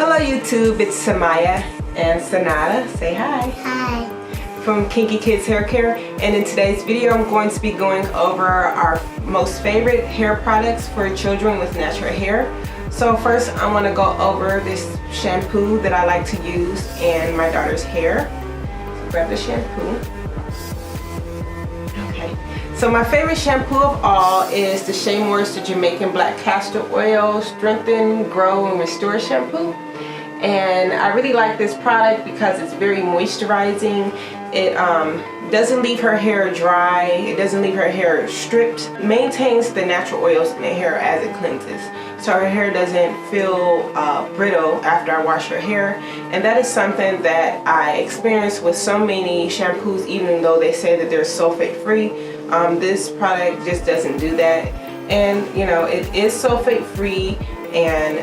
Hello YouTube, it's Samaya and Sanada. Say hi. Hi. From Kinky Kids Hair Care, and in today's video I'm going to be going over our most favorite hair products for children with natural hair. So first I want to go over this shampoo that I like to use in my daughter's hair. So grab the shampoo. Okay. So my favorite shampoo of all is the Shea Moisture Jamaican Black Castor Oil Strengthen, Grow, and Restore Shampoo. And I really like this product because it's very moisturizing. It doesn't leave her hair dry. It doesn't leave her hair stripped. It maintains the natural oils in the hair as it cleanses. So her hair doesn't feel brittle after I wash her hair. And that is something that I experience with so many shampoos, even though they say that they're sulfate free. This product just doesn't do that. And you know, it is sulfate free, and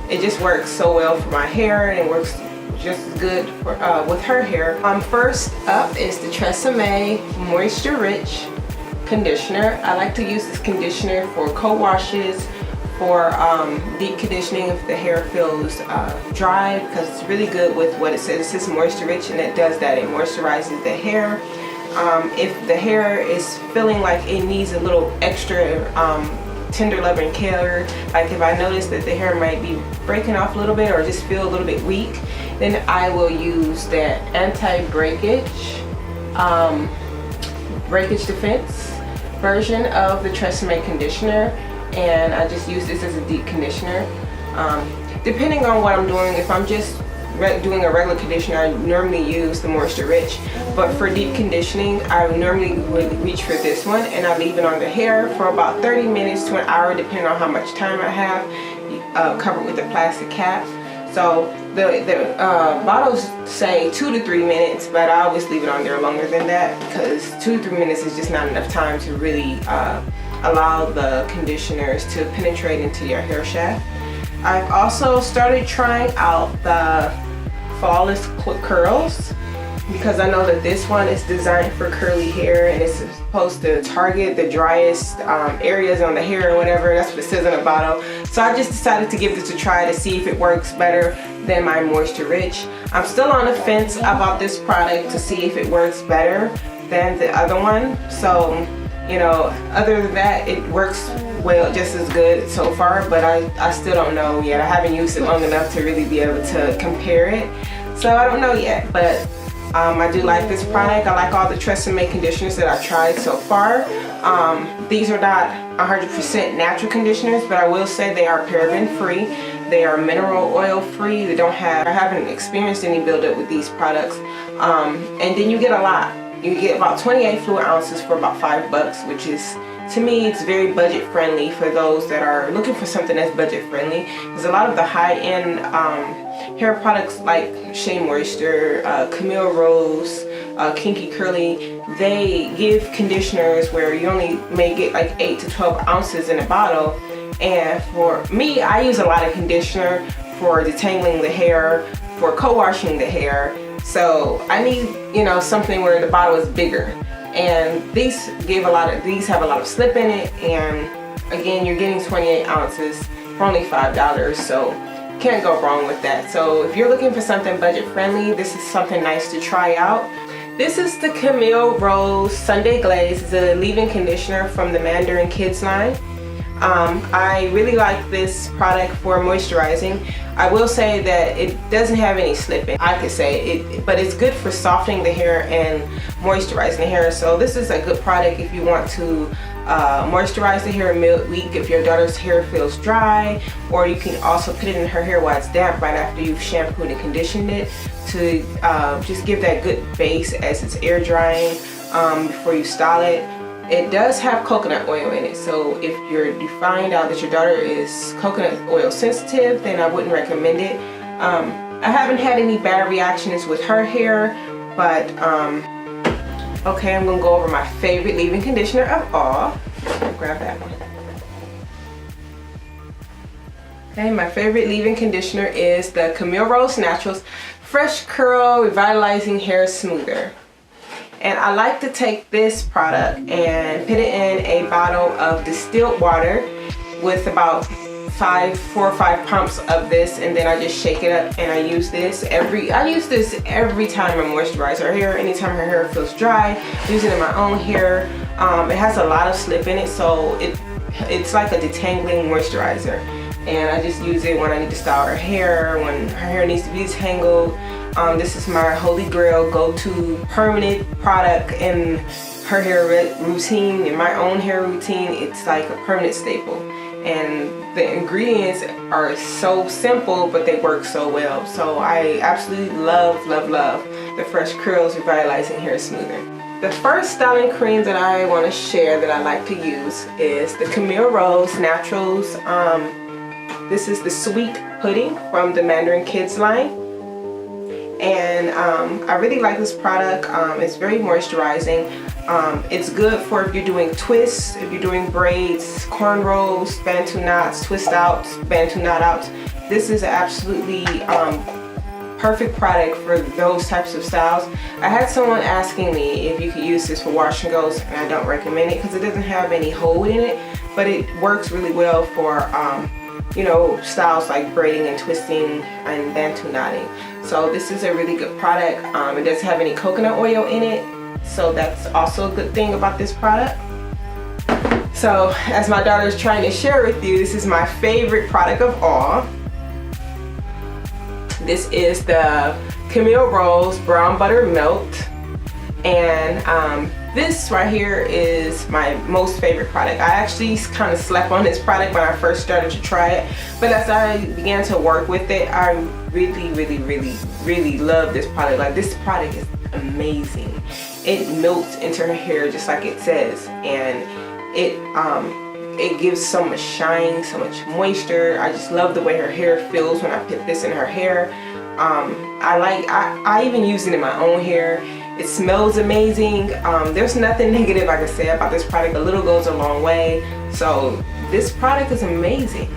it just works so well for my hair, and it works just as good for, with her hair. First up is the Tresemme Moisture Rich Conditioner. I like to use this conditioner for co-washes, for deep conditioning if the hair feels dry, because it's really good with what it says. It says moisture rich, and it does that. It moisturizes the hair. If the hair is feeling like it needs a little extra tender loving care, like if I notice that the hair might be breaking off a little bit or just feel a little bit weak, then I will use that anti-breakage breakage defense version of the Tresemme conditioner, and I just use this as a deep conditioner. Depending on what I'm doing, if I'm just doing a regular conditioner, I normally use the Moisture Rich, but for deep conditioning I normally would reach for this one, and I leave it on the hair for about 30 minutes to an hour depending on how much time I have, covered with a plastic cap. So the bottles say 2 to 3 minutes, but I always leave it on there longer than that, because 2 to 3 minutes is just not enough time to really allow the conditioners to penetrate into your hair shaft. I've also started trying out the Flawless Curls, because I know that this one is designed for curly hair, and it's supposed to target the driest areas on the hair or whatever. That's what it says on the bottle. So I just decided to give this a try to see if it works better than my Moisture Rich. I'm still on the fence about this product to see if it works better than the other one. So, you know, other than that, it works well, just as good so far, but I still don't know yet. I haven't used it long enough to really be able to compare it, so I don't know yet. But I do like this product. I like all the Tresemme conditioners that I've tried so far. These are not 100% natural conditioners, but I will say they are paraben free. They are mineral oil free. They don't have, I haven't experienced any buildup with these products. And then you get a lot. You get about 28 fluid ounces for about $5, which is, to me, it's very budget friendly for those that are looking for something that's budget friendly. Because a lot of the high-end hair products like Shea Moisture, Camille Rose, Kinky Curly, they give conditioners where you only may get like 8 to 12 ounces in a bottle. And for me, I use a lot of conditioner for detangling the hair, for co-washing the hair. So I need, you know, something where the bottle is bigger. And these have a lot of slip in it, and again, you're getting 28 ounces for only $5, so can't go wrong with that. So if you're looking for something budget friendly, this is something nice to try out. This is the Camille Rose Sunday Glaze. It's a leave-in conditioner from the Mandarin Kids line. I really like this product for moisturizing. I will say that it doesn't have any slip in, I could say it, but it's good for softening the hair and moisturizing the hair. So this is a good product if you want to moisturize the hair midweek, if your daughter's hair feels dry, or you can also put it in her hair while it's damp right after you've shampooed and conditioned it, to just give that good base as it's air drying before you style it. It does have coconut oil in it, so if you find out that your daughter is coconut oil sensitive, then I wouldn't recommend it. I haven't had any bad reactions with her hair, but okay, I'm gonna go over my favorite leave-in conditioner of all. Grab that one. Okay, my favorite leave-in conditioner is the Camille Rose Naturals Fresh Curl Revitalizing Hair Smoother. And I like to take this product and put it in a bottle of distilled water with about 4 or 5 pumps of this, and then I just shake it up, and I use this every time I moisturize her hair. Anytime her hair feels dry, use it in my own hair. It has a lot of slip in it, so it's like a detangling moisturizer, and I just use it when I need to style her hair, when her hair needs to be detangled. This is my holy grail go-to permanent product in her hair routine, in my own hair routine. It's like a permanent staple, and the ingredients are so simple, but they work so well. So I absolutely love the Fresh Curls Revitalizing Hair Smoother. The first styling cream that I want to share that I like to use is the Camille Rose Naturals. This is the Sweet Pudding from the Mandarin Kids line. And I really like this product. It's very moisturizing. It's good for if you're doing twists, if you're doing braids, cornrows, bantu knots, twist outs, bantu knot outs. This is absolutely perfect product for those types of styles. I had someone asking me if you could use this for wash and goes, and I don't recommend it because it doesn't have any hold in it, but it works really well for you know, styles like braiding and twisting and bantu knotting. So this is a really good product. It doesn't have any coconut oil in it, so that's also a good thing about this product. So as my daughter is trying to share with you, this is my favorite product of all. This is the Camille Rose Brown Butter Melt, and this right here is my most favorite product. I actually kind of slept on this product when I first started to try it, but as I began to work with it, I really love this product. Like, this product is amazing. It melts into her hair just like it says, and it gives so much shine, so much moisture. I just love the way her hair feels when I put this in her hair. I even use it in my own hair. It smells amazing. There's nothing negative I can say about this product. A little goes a long way. So this product is amazing.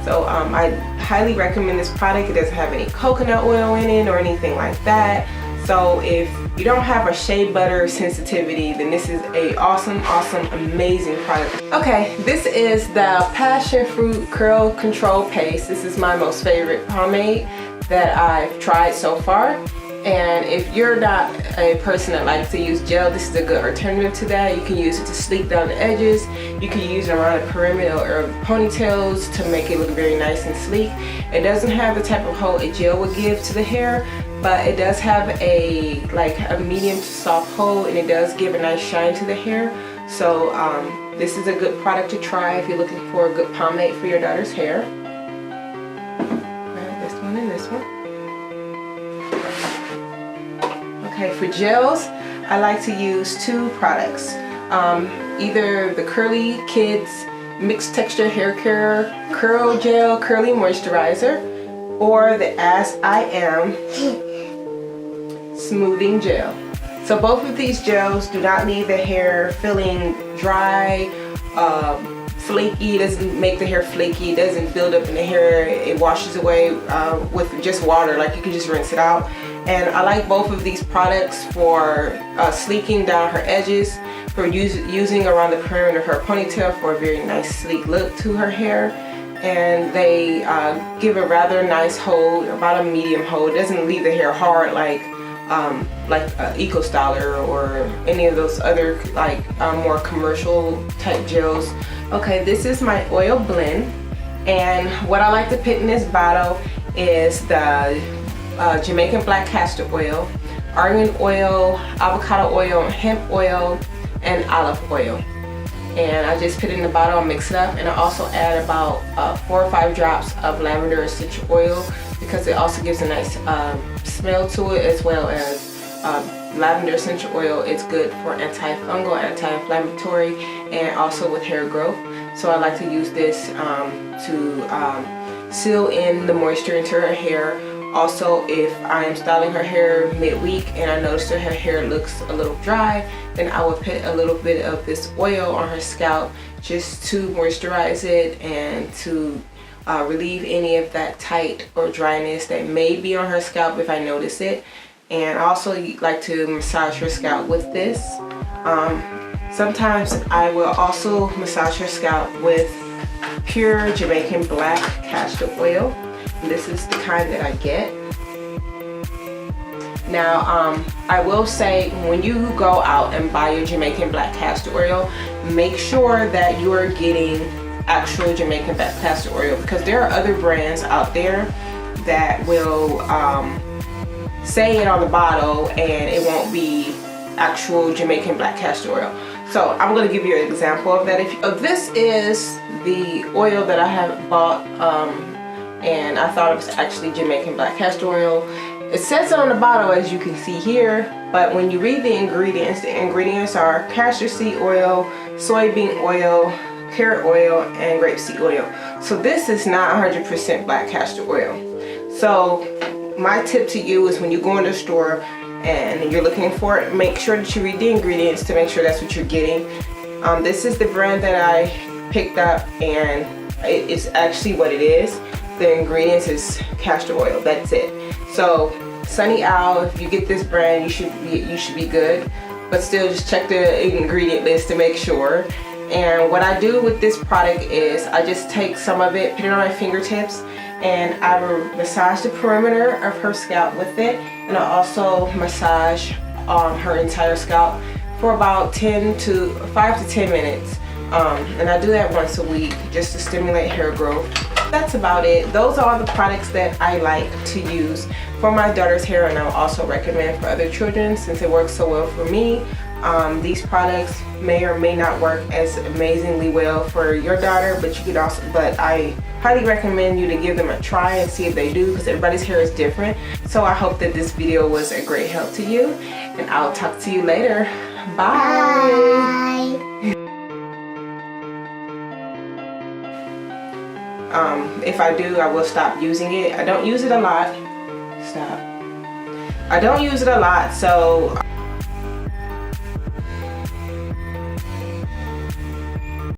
So I highly recommend this product. It doesn't have any coconut oil in it or anything like that. So if you don't have a shea butter sensitivity, then this is a awesome, amazing product. Okay, this is the Passion Fruit Curl Control Paste. This is my most favorite pomade that I've tried so far. And if you're not a person that likes to use gel, this is a good alternative to that. You can use it to sleek down the edges. You can use it around the perimeter or ponytails to make it look very nice and sleek. It doesn't have the type of hold a gel would give to the hair, but it does have a medium to soft hold, and it does give a nice shine to the hair. So this is a good product to try if you're looking for a good pomade for your daughter's hair. Grab this one and this one. Okay, for gels, I like to use 2 products. Either the Curly Kids Mixed Texture Hair Care Curl Gel Curly Moisturizer, or the As I Am Smoothing Gel. So both of these gels do not leave the hair feeling dry, flaky. It doesn't make the hair flaky. It doesn't build up in the hair. It washes away with just water. Like, you can just rinse it out. And I like both of these products for sleeking down her edges, for using around the perimeter of her ponytail for a very nice sleek look to her hair. And they give a rather nice hold, about a medium hold. It doesn't leave the hair hard like Eco Styler or any of those other more commercial type gels. Okay, this is my oil blend, and what I like to put in this bottle is the Jamaican black castor oil, argan oil, avocado oil, hemp oil, and olive oil. And I just put it in the bottle and mix it up, and I also add about 4 or 5 drops of lavender essential oil, because it also gives a nice smell to it, as well as lavender essential oil. It's good for antifungal, anti-inflammatory, and also with hair growth. So I like to use this to seal in the moisture into her hair. Also, if I am styling her hair midweek and I notice that her hair looks a little dry, then I will put a little bit of this oil on her scalp just to moisturize it and to relieve any of that tight or dryness that may be on her scalp if I notice it. And I also like to massage her scalp with this. Sometimes I will also massage her scalp with pure Jamaican black castor oil. And this is the kind that I get. Now, I will say, when you go out and buy your Jamaican black castor oil, make sure that you are getting actual Jamaican black castor oil, because there are other brands out there that will say it on the bottle and it won't be actual Jamaican black castor oil. So I'm going to give you an example of that. This is the oil that I have bought, and I thought it was actually Jamaican black castor oil. It says it on the bottle, as you can see here, but when you read the ingredients are castor seed oil, soybean oil, carrot oil, and grapeseed oil. So this is not 100% black castor oil. So my tip to you is, when you go in the store and you're looking for it, make sure that you read the ingredients to make sure that's what you're getting. This is the brand that I picked up, and it's actually what it is. The ingredients is castor oil. That's it. So Sunny Owl, if you get this brand, you should be good. But still, just check the ingredient list to make sure. And what I do with this product is I just take some of it, put it on my fingertips, and I will massage the perimeter of her scalp with it, and I also massage her entire scalp for about 5 to 10 minutes. And I do that once a week just to stimulate hair growth. That's about it. Those are all the products that I like to use for my daughter's hair, and I'll also recommend for other children since it works so well for me. These products may or may not work as amazingly well for your daughter, but I highly recommend you to give them a try and see if they do, because everybody's hair is different. So I hope that this video was a great help to you, and I'll talk to you later. Bye. If I do, I will stop using it. I don't use it a lot. I don't use it a lot, so